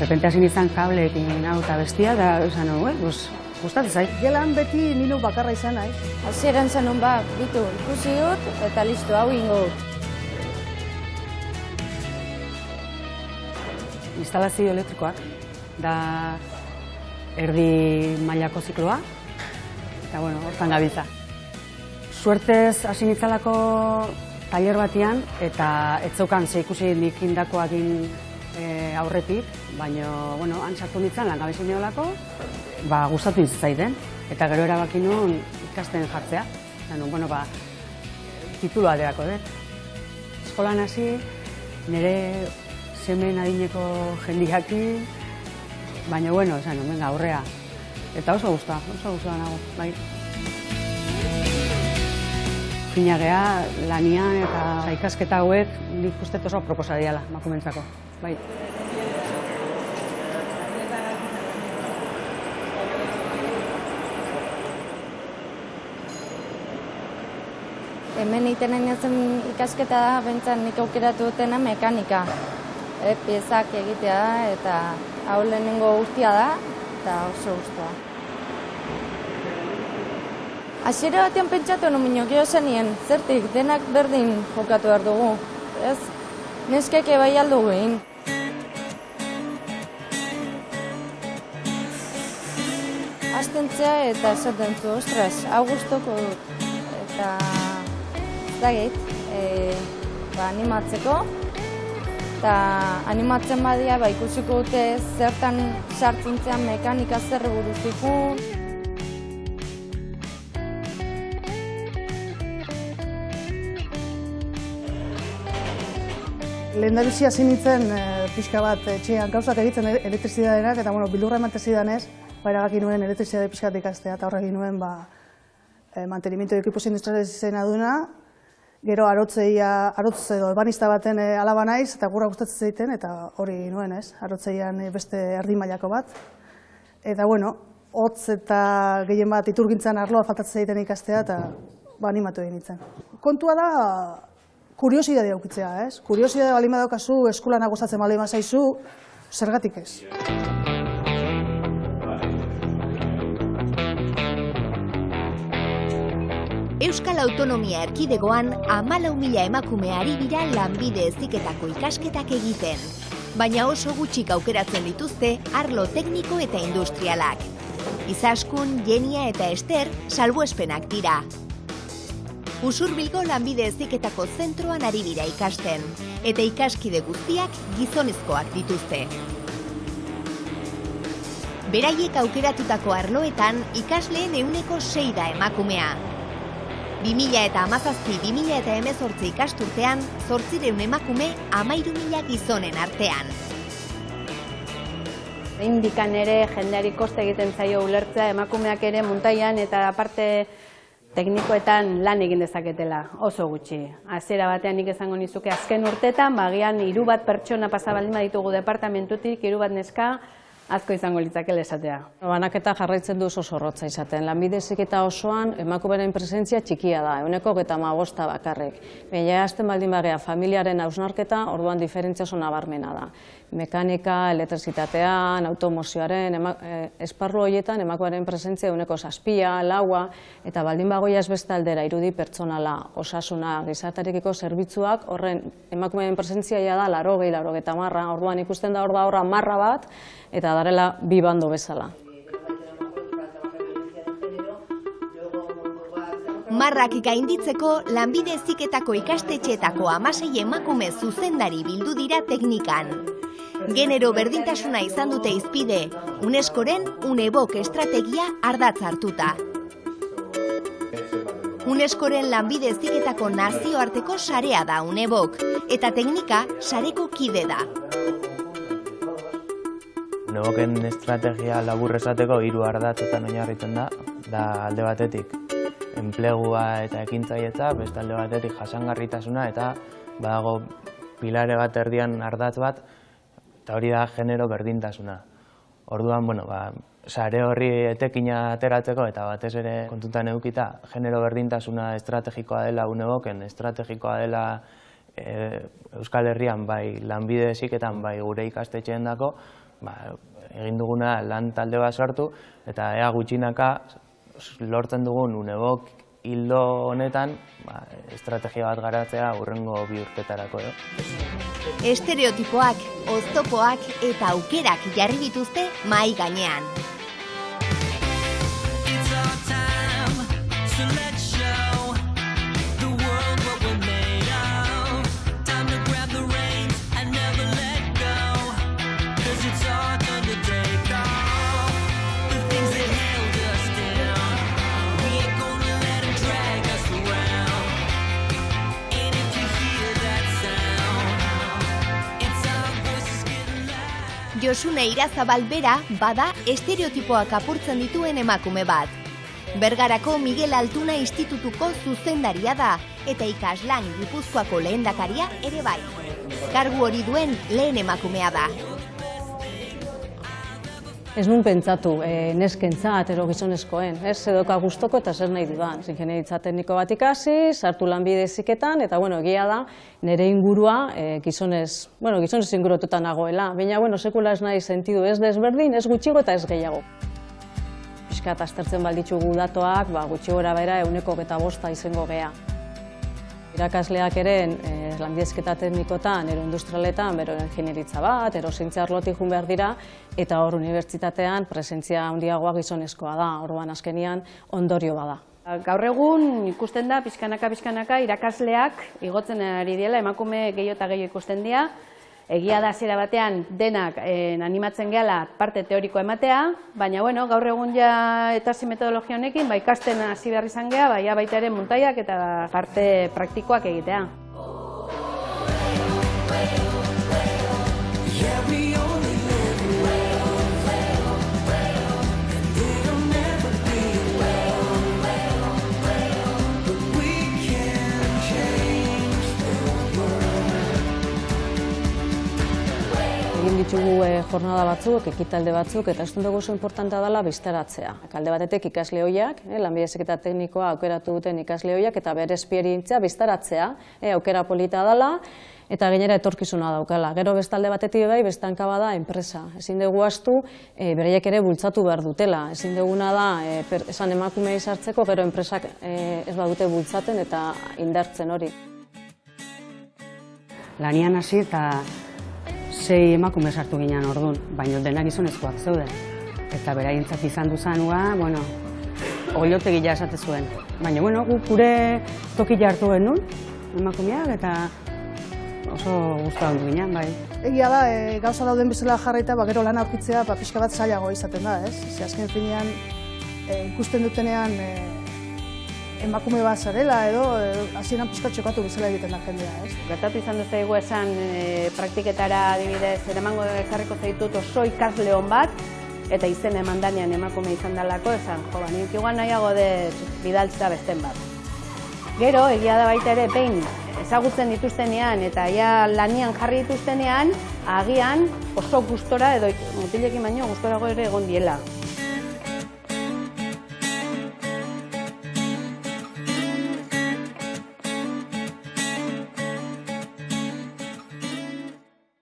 repente hasi nintzen kableekin hau eta bestia, da, esan gustatzen zait. Gelan beti ninu bakarra izan naiz. Hasieran zenun bitu, ikusi dut, eta listo, hau ingo dut. Instalazio elektrikoak, da erdi mailako zikloa, eta hortan gabiltza. Suertez hasi nintzalako taller batian, eta ez zeukan ze ikusi nik indakoakin aurretik, baina, han sartu nintzen langabezi neolako, gustatu zaiten, eta gero erabaki nuen ikasten jartzea. Tituloa aterako dut. Eskolan hasi, nire semen adineko jendiakin, baina, esan nuen, aurrea. Eta oso gustua nago, bai. Fina geha, lanian eta ikasketa hauek nik uste oso proposa diala, emakumeentzako, bai. Hemen egiten zen ikasketa da, bentsat nik aukeratu dutena mekanika. Piezak egitea eta hau lehenengo guztia da, eta oso guztua. Hasiera batean pentsatu nuen, gero zenien, zertik denak berdin jokatu behar dugu. Neskek bai aldugu egin. Hastentzea eta esaten zu, ostras, hau gustoko dut. Eta animatzeko. Eta animatzen badia ikusiko dute zertan sartzintzean mekanika zer buruzikun. Lehendabizi hasi nintzen pixka bat etxean gauzak egiten elektrizidadenak, eta bildurra ematen zidanez, erabaki nuen elektrizidade pixka bat ikastea, eta horrekin nuen mantenimiento de equipos industriales izena duena. Gero arotz edo ebanista baten alaba naiz, eta gura gustatzen zaiten, eta hori nuen ez, arotzeian beste erdi mailako bat. Eta hotz eta gehien bat iturgintzan arloa faltatzen zaiten ikastea, eta animatu egin nintzen. Kontua da, kuriosidadea aukitzea, ez? Kuriosidadea baldin badaukazu, eskulana gustatzen baldin bazaizu, zergatik ez. Euskal Autonomia Erkidegoan 14.000 emakume ari dira lanbide heziketako ikasketak egiten. Baina oso gutxik aukeratzen dituzte arlo tekniko eta industrialak. Izaskun, Jenia eta Ester salbuespenak dira. Usurbilgo lanbide heziketako zentroan ari dira ikasten, eta ikaskide guztiak gizonezkoak dituzte. Beraiek aukeratutako arloetan ikasleen 6% da emakumea. 2017-2018 ikasturtean 800 emakume 13.000 gizonen artean. Indikan ere jendeari koste egiten zaio ulertzea, emakumeak ere muntaian eta aparte teknikoetan lan egin dezaketela, oso gutxi. Hasiera batean nik esango nizuke azken urtetan, agian 3 pertsona pasa baldin baditugu departamentutik, 3 neska, asko izango litzakela esatea. Banaketa jarraitzen du oso zorrotza izaten. Lanbide heziketa osoan emakumeen presentzia txikia da, 15% bakarrik. Baina hasten baldin bagea familiaren hausnarketa, orduan diferentzia oso nabarmena da. Mekanika, elektrizitatean, automozioaren, esparru horietan emakumeen presentzia 7%, 4%, eta baldin bagoia ez beste aldera irudi pertsonala, osasuna, gizartearekiko zerbitzuak, horren emakumeen presentzia da 80-90%, orduan ikusten da horra marra bat, eta darela 2 bando bezala. Marrak gainditzeko lanbide heziketako ikastetxeetako 16 emakume zuzendari bildu dira teknikan. Genero berdintasuna izan dute hizpide, UNESCOren UNEBOK estrategia ardatz hartuta. UNESCOren lanbide heziketako nazioarteko sarea da UNEBOK, eta teknika sareko kide da. UNEBOKen estrategia labur esateko 3 ardatzetan oinarritzen da alde batetik enplegua eta ekintzailetza, beste alde batetik jasangarritasuna, eta badago pilare bat erdian ardatz bat, eta hori da genero berdintasuna. Orduan, sare horri etekina ateratzeko eta batez ere kontutan edukita genero berdintasuna estrategikoa dela UNEBOKen, estrategikoa dela Euskal Herrian bai lanbide heziketan bai gure ikastetxeen dako, egin duguna lan talde bat sortu, eta ea gutxinaka lortzen dugun unebok hildo honetan estrategia bat garatzea hurrengo bi urtetarako. Estereotipoak, oztopoak eta aukerak jarri dituzte mahai gainean. Josune Irazabal bera bada estereotipoak apurtzen dituen emakume bat. Bergarako Miguel Altuna Institutuko zuzendaria da eta ikaslan Gipuzkoako lehendakaria ere bai. Kargu hori duen lehen emakumea da. Ez nun pentsatu, neskentzat, ero gizonezkoen, zedoka gustoko eta zer nahi dudan. Ingenieritza tekniko bat ikasi, sartu lanbide heziketan, eta egia da, nire ingurua gizonez ingurututa nagoela. Baina, sekula ez nahi sentidu ez desberdin, ez gutxigo eta ez gehiago. Piskat aztertzen balditzugu datoak, gutxi gora bera 125 izango gea. Irakasleak ere lanbide heziketa teknikotan, ero industrialetan, bero ingenieritza bat, ero zientzia arlotik joan behar dira, eta hor unibertsitatean presentzia handiagoa gizonezkoa da, orduan azkenian ondorio bada. Gaur egun ikusten da, pixkanaka irakasleak igotzen ari diela, emakume gehiago eta gehiago ikusten dira. Egia da hasiera batean denak animatzen gehala parte teoriko ematea, baina gaur egun ja eta metodologia honekin ikasten hasi behar izan geha, baita ere muntaiak eta parte praktikoak egitea. Egin ditugu jornada batzuk, ekitalde batzuk, eta ez dugu oso importantea dela biztaratzea. Alde batetik ikasle hoiak, lanbide heziketa teknikoa aukeratu duten ikasle hoiak, eta bere esperientzia biztaratzea, aukera polita dela, eta gainera etorkizuna daukala. Gero bestalde batetik bai, beste hanka bada enpresa. Ezin dugu ahaztu, beraiek ere bultzatu behar dutela. Ezin duguna da, esan emakumei sartzeko, gero enpresak ez badute bultzaten eta indartzen hori. Lanian hasi eta 6 emakume sartu ginen orduan, baina denak gizonezkoak zeuden. Eta beraientzat izan duzanua, oilotegia esate zuen. Baina, guk gure tokia hartu genuen, emakumeak, eta oso guztua ondu ginen, bai. Egia da, gauza dauden bezala jarraita, gero lan aurkitzea pixka bat zailago izaten da, ez? Azken finean, ikusten dutenean emakume bat zarela edo hasieran pixka txokatu bezala egiten da jendea, ez? Gertatu izan dut zaigu esan praktiketara adibidez, eramango ekarriko zaitut oso ikasle hon bat, eta izena eman danean emakume izan dalako, esan, nik igual nahiago bidaltza besten bat. Gero, egia da baita ere, behin ezagutzen dituztenean eta lanian jarri dituztenean, agian oso gustora edo mutilekin baino gustorago ere egon diela.